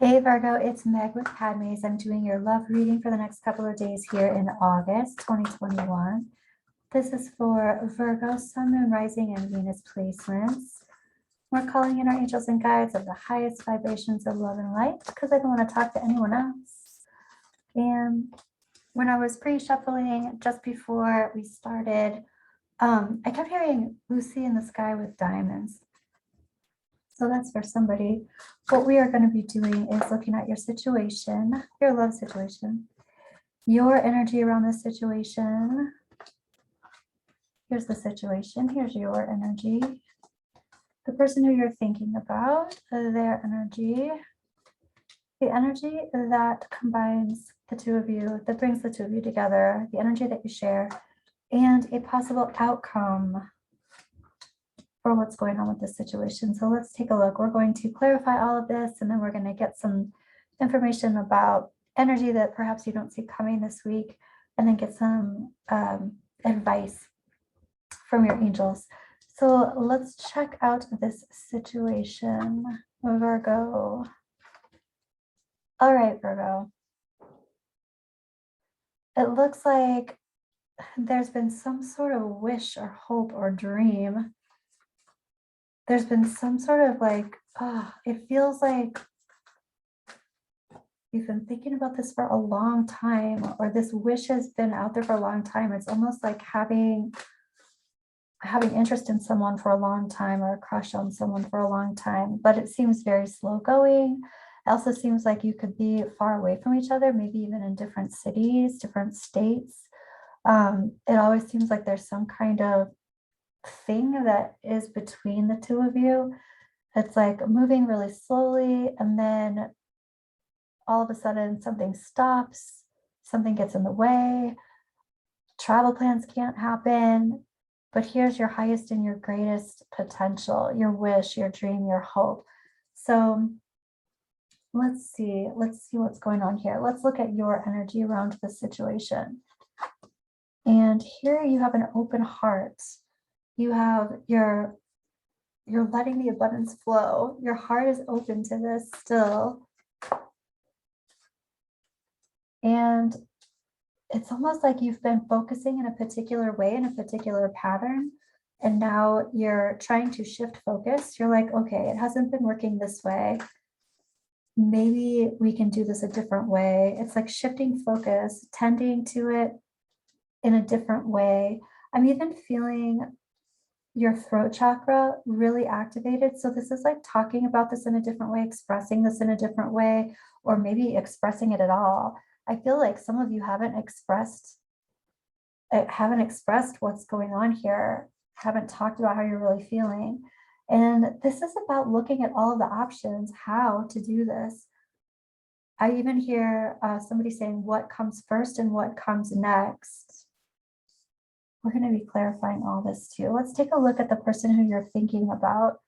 Hey Virgo, it's Meg with Padmes. I'm doing your love reading for the next couple of days here in August 2021. This is for Virgo, Sun, Moon, Rising, and Venus placements. We're calling in our angels and guides of the highest vibrations of love and light because I don't want to talk to anyone else. And when I was pre-shuffling just before we started, I kept hearing Lucy in the sky with diamonds. So that's for somebody. What we are going to be doing is looking at your situation, your love situation, your energy around this situation. Here's the situation. Here's your energy. The person who you're thinking about, their energy. The energy that combines the two of you, that brings the two of you together, the energy that you share, and a possible outcome for what's going on with this situation. So let's take a look. We're going to clarify all of this, and then we're going to get some information about energy that perhaps you don't see coming this week, and then get some advice from your angels. So let's check out this situation, Virgo. All right, Virgo. It looks like there's been some sort of wish or hope or dream. There's been some sort of it feels like you've been thinking about this for a long time, or this wish has been out there for a long time. It's almost like having interest in someone for a long time, or a crush on someone for a long time, but it seems very slow going. It also seems like you could be far away from each other, maybe even in different cities, different states. It always seems like there's some kind of thing that is between the two of you. It's like moving really slowly, and then all of a sudden something stops, something gets in the way, travel plans can't happen. But here's your highest and your greatest potential, your wish, your dream, your hope. So let's see what's going on here. Let's look at your energy around the situation. And here you have an open heart. You have you're letting the abundance flow. Your heart is open to this still. And it's almost like you've been focusing in a particular way, in a particular pattern. And now you're trying to shift focus. You're like, okay, it hasn't been working this way. Maybe we can do this a different way. It's like shifting focus, tending to it in a different way. I'm even feeling your throat chakra really activated. So this is like talking about this in a different way, expressing this in a different way, or maybe expressing it at all. I feel like some of you haven't expressed what's going on here, haven't talked about how you're really feeling. And this is about looking at all of the options, how to do this. I even hear somebody saying what comes first and what comes next. We're going to be clarifying all this too. Let's take a look at the person who you're thinking about.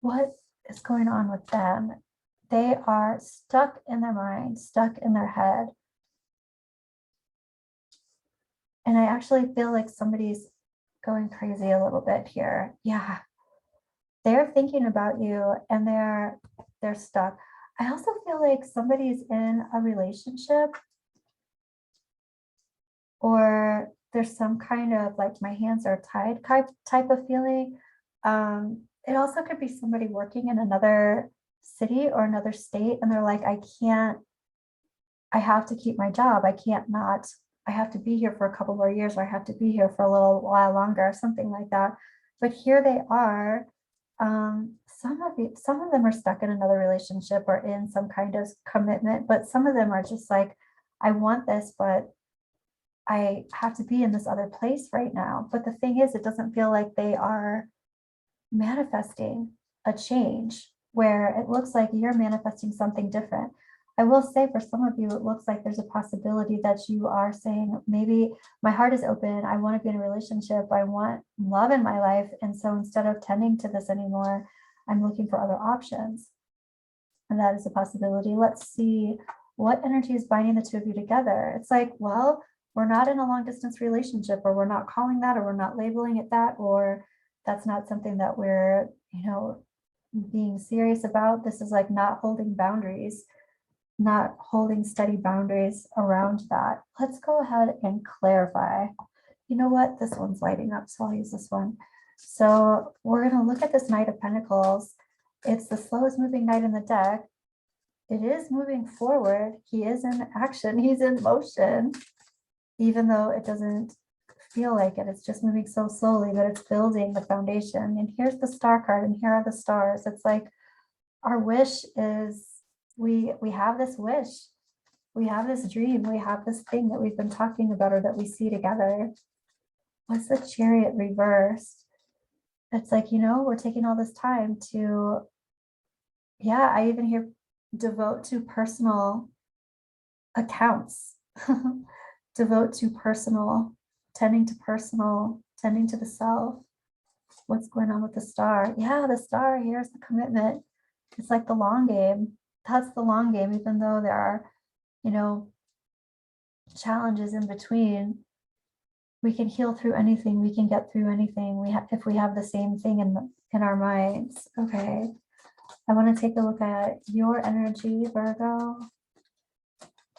What is going on with them? They are stuck in their mind, stuck in their head. And I actually feel like somebody's going crazy a little bit here. Yeah. They're thinking about you, and they're stuck. I also feel like somebody's in a relationship, or there's some kind of like my hands are tied type of feeling. It also could be somebody working in another city or another state, and they're like, I have to keep my job. I have to be here for a couple more years, or I have to be here for a little while longer, something like that. But here they are. Some of them are stuck in another relationship or in some kind of commitment, but some of them are just like, I want this, but I have to be in this other place right now. But the thing is, it doesn't feel like they are manifesting a change, where it looks like you're manifesting something different. I will say for some of you, it looks like there's a possibility that you are saying, maybe my heart is open. I want to be in a relationship. I want love in my life. And so instead of tending to this anymore, I'm looking for other options. And that is a possibility. Let's see what energy is binding the two of you together. It's like, well, we're not in a long distance relationship, or we're not calling that, or we're not labeling it that, or that's not something that we're, being serious about. This is like not holding boundaries. not holding steady boundaries around that. Let's go ahead and clarify. You know what? This one's lighting up, so I'll use this one. So we're going to look at this Knight of Pentacles. It's the slowest moving knight in the deck. It is moving forward. He is in action. He's in motion, even though it doesn't feel like it. It's just moving so slowly, but it's building the foundation. And here's the star card, and here are the stars. It's like our wish is we have this wish. We have this dream. We have this thing that we've been talking about or that we see together. What's the Chariot reversed? It's like, you know, we're taking all this time to, yeah, I even hear devote to personal accounts, devote to personal, tending to personal, tending to the self. What's going on with the star? Yeah, the star, here's the commitment. It's like the long game. That's the long game, even though there are, you know, challenges in between. We can heal through anything. We can get through anything. If we have the same thing in our minds. Okay. I want to take a look at your energy, Virgo,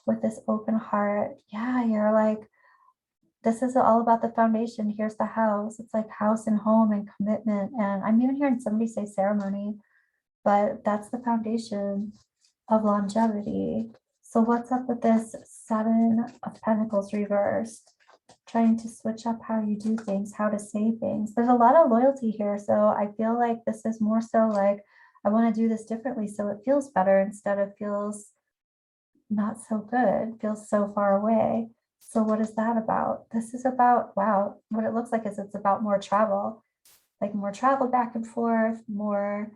with this open heart. Yeah, you're like, this is all about the foundation. Here's the house. It's like house and home and commitment. And I'm even hearing somebody say ceremony, but that's the foundation of longevity. So what's up with this Seven of Pentacles reversed? Trying to switch up how you do things, how to say things. There's a lot of loyalty here. So I feel like this is more so like, I want to do this differently so it feels better instead of feels not so good, feels so far away. So what is that about? This is about, wow, what it looks like is it's about more travel, like more travel back and forth, more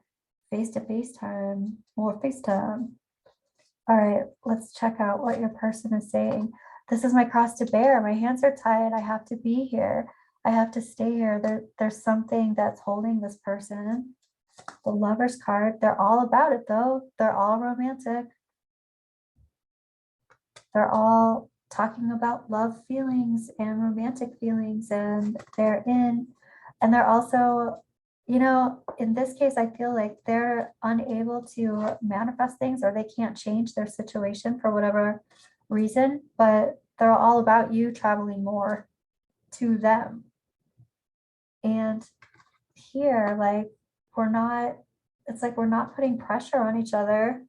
face-to-face time, more FaceTime. All right, let's check out what your person is saying. This is my cross to bear. My hands are tied. I have to be here. I have to stay here. There's something that's holding this person. The Lover's card, they're all about it though. They're all romantic. They're all talking about love feelings and romantic feelings, and they're also, you know, in this case, I feel like they're unable to manifest things or they can't change their situation for whatever reason, but they're all about you traveling more to them. And here, like, it's like we're not putting pressure on each other,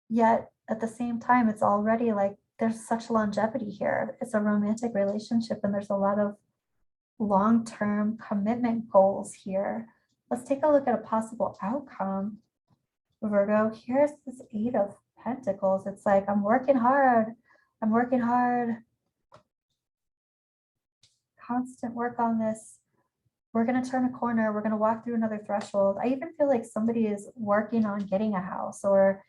yet at the same time, it's already like there's such longevity here. It's a romantic relationship and there's a lot of long-term commitment goals here. Let's take a look at a possible outcome, Virgo. Here's this Eight of Pentacles. It's like, I'm working hard. I'm working hard. Constant work on this. We're going to turn a corner. We're going to walk through another threshold. I even feel like somebody is working on getting a house, or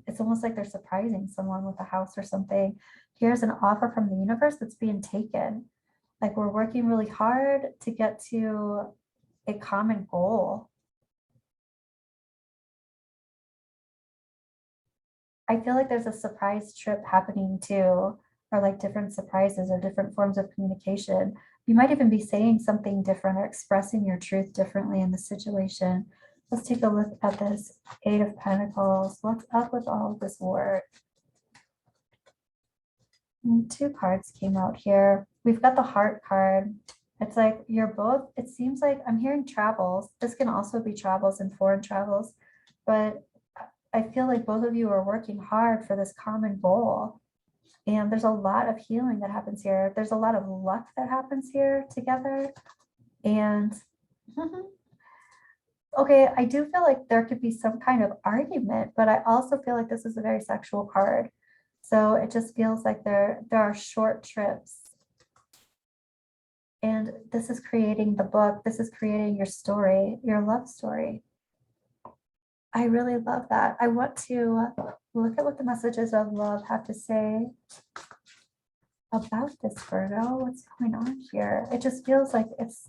it's almost like they're surprising someone with a house or something. Here's an offer from the universe that's being taken. Like, we're working really hard to get to a common goal. I feel like there's a surprise trip happening too, or like different surprises or different forms of communication. You might even be saying something different or expressing your truth differently in the situation. Let's take a look at this Eight of Pentacles. What's up with all of this work? Two cards came out here. We've got the Heart card. It's like you're both, it seems like I'm hearing travels. This can also be travels and foreign travels, but I feel like both of you are working hard for this common goal. And there's a lot of healing that happens here. There's a lot of luck that happens here together. And okay, I do feel like there could be some kind of argument, but I also feel like this is a very sexual card. So it just feels like there are short trips. And this is creating the book. This is creating your story, your love story. I really love that. I want to look at what the messages of love have to say about this, Virgo. What's going on here? It just feels like it's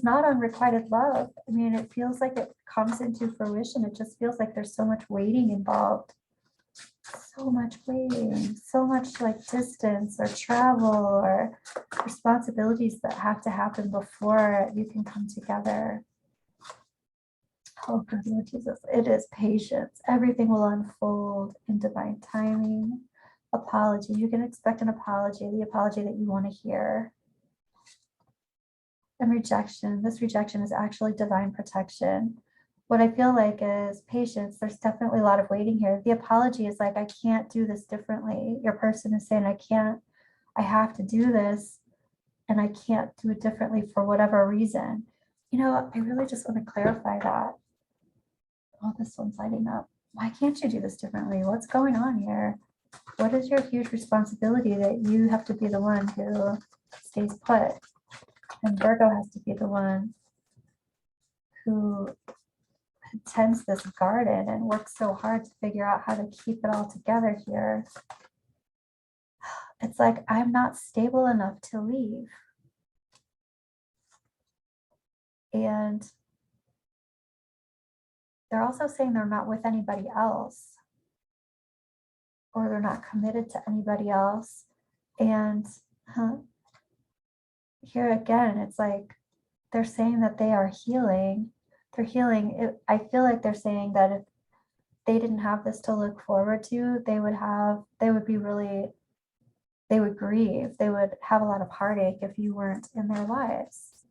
not unrequited love. I mean, it feels like it comes into fruition. It just feels like there's so much waiting involved. So much waiting, so much like distance or travel or responsibilities that have to happen before you can come together. Oh, good Lord Jesus, it is patience. Everything will unfold in divine timing. Apology. You can expect an apology, the apology that you want to hear. And rejection. This rejection is actually divine protection. What I feel like is patience. There's definitely a lot of waiting here. The apology is like, I can't do this differently. Your person is saying, I have to do this, and I can't do it differently for whatever reason. You know, I really just want to clarify that. Oh, this one's lighting up. Why can't you do this differently? What's going on here? What is your huge responsibility that you have to be the one who stays put? And Virgo has to be the one who tends this garden and works so hard to figure out how to keep it all together here. It's like, I'm not stable enough to leave. And they're also saying they're not with anybody else, or they're not committed to anybody else. And here again, it's like they're saying that they are healing. They're healing. I feel like they're saying that if they didn't have this to look forward to, they would grieve. They would have a lot of heartache if you weren't in their lives.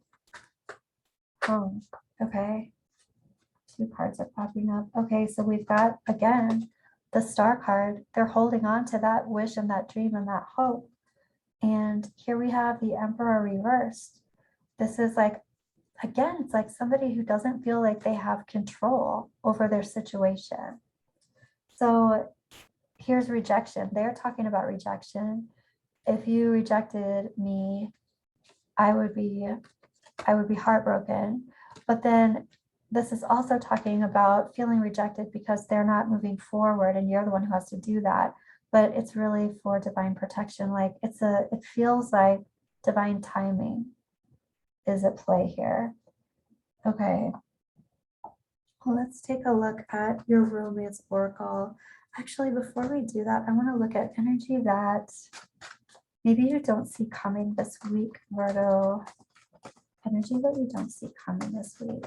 Oh, okay. 2 cards are popping up. Okay, so we've got, again, the Star card. They're holding on to that wish and that dream and that hope. And here we have the Emperor reversed. This is like, again, it's like somebody who doesn't feel like they have control over their situation. So here's rejection. They're talking about rejection. If you rejected me, I would be heartbroken. But then this is also talking about feeling rejected because they're not moving forward and you're the one who has to do that. But it's really for divine protection. Like it feels like divine timing is at play here. Okay. Well, let's take a look at your romance oracle. Actually, before we do that, I want to look at energy that maybe you don't see coming this week, Virgo. Energy that you don't see coming this week.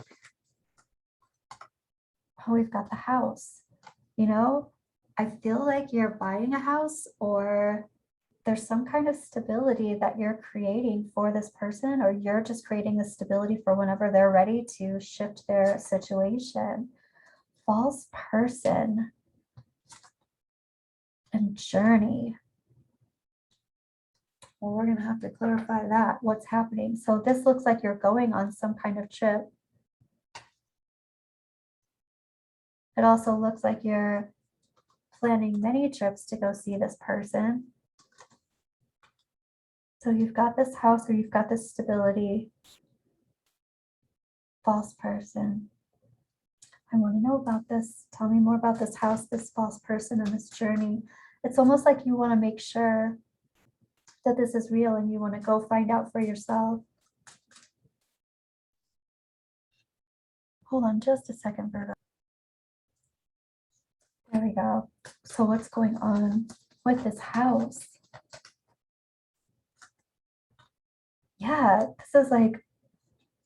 Oh, we've got the house. You know, I feel like you're buying a house, or there's some kind of stability that you're creating for this person, or you're just creating the stability for whenever they're ready to shift their situation. False person and journey. Well, we're going to have to clarify that. What's happening? So this looks like you're going on some kind of trip. It also looks like you're planning many trips to go see this person. So you've got this house, or you've got this stability. False person. I want to know about this. Tell me more about this house, this false person, and this journey. It's almost like you want to make sure that this is real and you want to go find out for yourself. Hold on just a second, Virgo. There we go. So what's going on with this house? Yeah, this is like,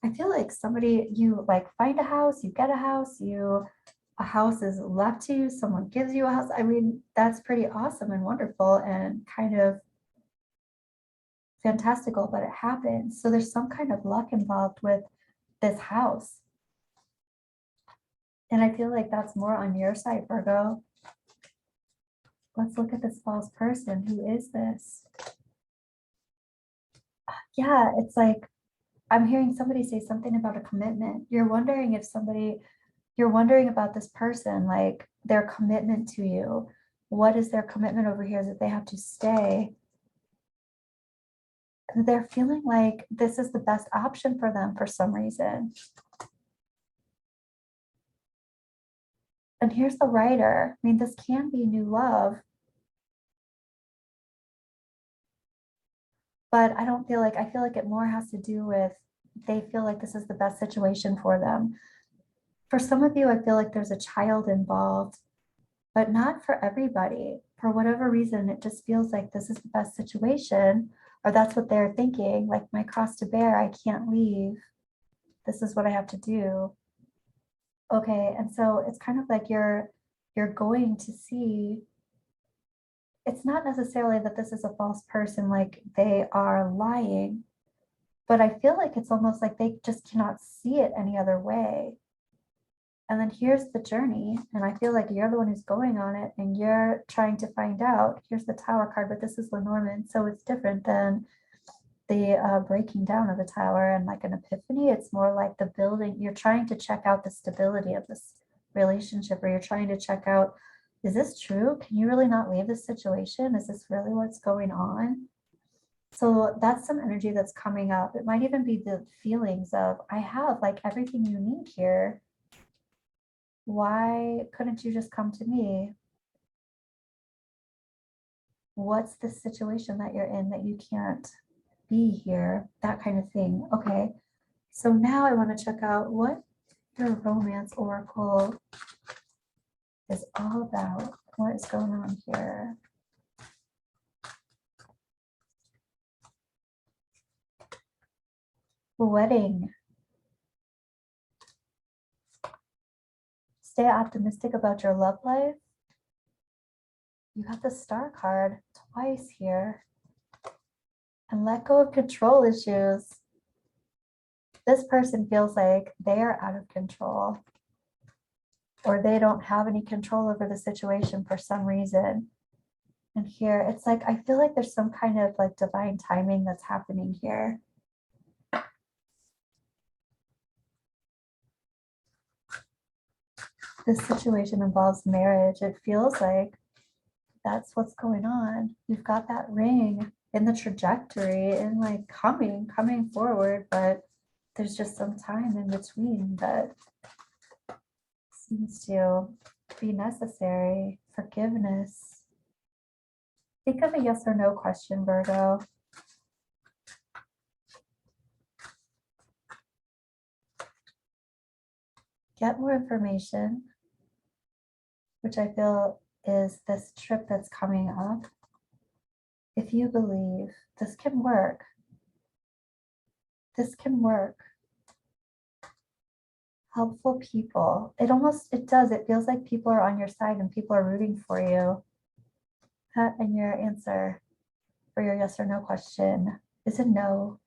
I feel like somebody, you like find a house, you get a house, a house is left to you, someone gives you a house. I mean, that's pretty awesome and wonderful and kind of fantastical, but it happens. So there's some kind of luck involved with this house. And I feel like that's more on your side, Virgo. Let's look at this false person. Who is this? Yeah, it's like, I'm hearing somebody say something about a commitment. You're wondering about this person, like their commitment to you. What is their commitment over here? Is that they have to stay? They're feeling like this is the best option for them for some reason. And here's the writer. I mean, this can be new love. But I feel like it more has to do with they feel like this is the best situation for them. For some of you, I feel like there's a child involved, but not for everybody. For whatever reason, it just feels like this is the best situation, or that's what they're thinking, like my cross to bear, I can't leave. This is what I have to do. Okay, and so it's kind of like you're going to see, it's not necessarily that this is a false person, like they are lying, but I feel like it's almost like they just cannot see it any other way. And then here's the journey, and I feel like you're the one who's going on it, and you're trying to find out. Here's the Tower card, but this is Lenormand, so it's different than the breaking down of the tower and like an epiphany. It's more like the building. You're trying to check out the stability of this relationship, or you're trying to check out, is this true? Can you really not leave this situation? Is this really what's going on? So that's some energy that's coming up. It might even be the feelings of, I have like everything you need here. Why couldn't you just come to me? What's the situation that you're in that you can't be here? That kind of thing. Okay. So now I want to check out what your romance oracle is all about. What is going on here? Wedding. Stay optimistic about your love life. You got the Star card twice here. And let go of control issues. This person feels like they are out of control, or they don't have any control over the situation for some reason. And here it's like, I feel like there's some kind of like divine timing that's happening here. This situation involves marriage. It feels like that's what's going on. You've got that ring in the trajectory and like coming forward, but there's just some time in between that seems to be necessary. Forgiveness. Think of a yes or no question, Virgo. Get more information, which I feel is this trip that's coming up. If you believe this can work, this can work. Helpful people. It does. It feels like people are on your side and people are rooting for you. And your answer for your yes or no question is a no.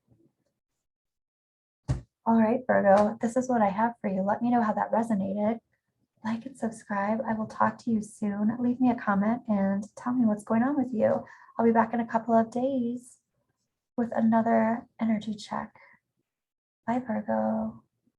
All right, Virgo, this is what I have for you. Let me know how that resonated. Like and subscribe. I will talk to you soon. Leave me a comment and tell me what's going on with you. I'll be back in a couple of days with another energy check. Bye, Virgo.